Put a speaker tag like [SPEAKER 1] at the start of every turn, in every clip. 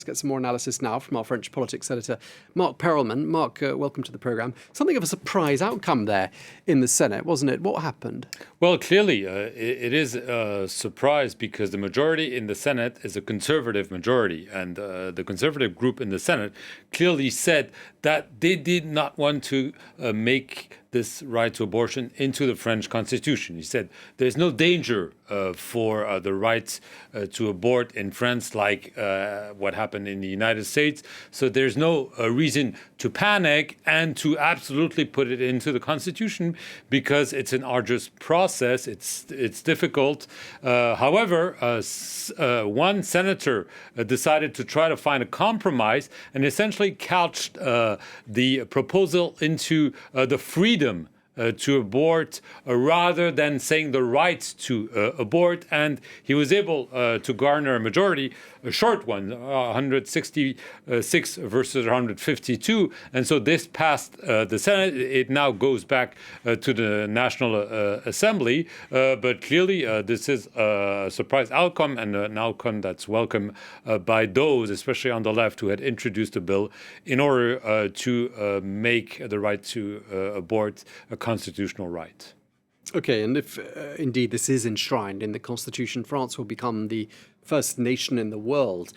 [SPEAKER 1] Let's get some more analysis now from our French politics editor, Marc Perelman. Marc, welcome to the programme. Something of a surprise outcome there in the Senate, wasn't it? What happened?
[SPEAKER 2] Well, clearly, it is a surprise because the majority in the Senate is a conservative majority. And the conservative group in the Senate clearly said that they did not want to make this right to abortion into the French constitution. He said there's no danger for the right to abort in France like what happened in the United States. So there's no reason to panic and to absolutely put it into the constitution because it's an arduous process. It's difficult. However, one senator decided to try to find a compromise and essentially couched the proposal into the freedom to abort rather than saying the right to abort. And he was able to garner a majority, a short one, 166 versus 152. And so this passed the Senate. It now goes back to the National Assembly. But clearly, this is a surprise outcome and an outcome that's welcome by those, especially on the left, who had introduced the bill in order to make the right to abort a constitutional right.
[SPEAKER 1] Okay, and if indeed this is enshrined in the Constitution, France will become the first nation in the world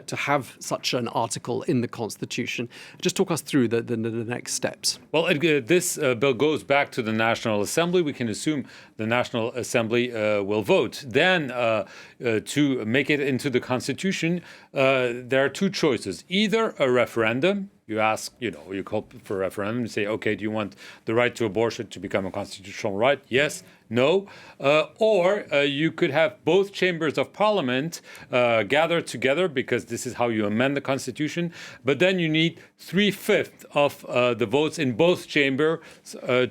[SPEAKER 1] to have such an article in the Constitution. Just talk us through the next steps.
[SPEAKER 2] Well, this bill goes back to the National Assembly. We can assume the National Assembly will vote. Then, to make it into the Constitution, there are two choices. Either a referendum. You ask, you call for a referendum and say, okay, do you want the right to abortion to become a constitutional right? Yes, no. Or you could have both chambers of parliament gather together, because this is how you amend the Constitution. But then you need 3/5 of the votes in both chambers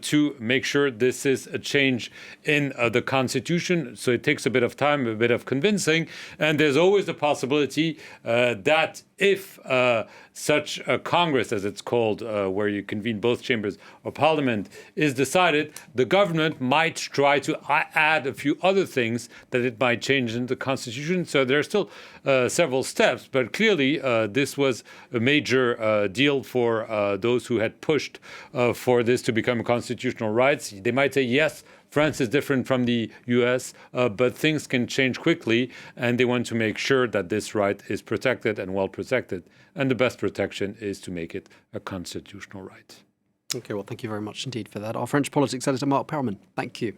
[SPEAKER 2] to make sure this is a change in the Constitution. So it takes a bit of time, a bit of convincing. And there's always the possibility that if such a Congress, as it's called, where you convene both chambers of parliament, is decided, the government might try to add a few other things that it might change in the Constitution. So there are still several steps, but clearly this was a major deal for those who had pushed for this to become constitutional rights. They might say, yes, France is different from the US, but things can change quickly, and they want to make sure that this right is protected and well protected. And the best protection is to make it a constitutional right.
[SPEAKER 1] Okay, well, thank you very much indeed for that. Our French politics editor, Marc Perelman. Thank you.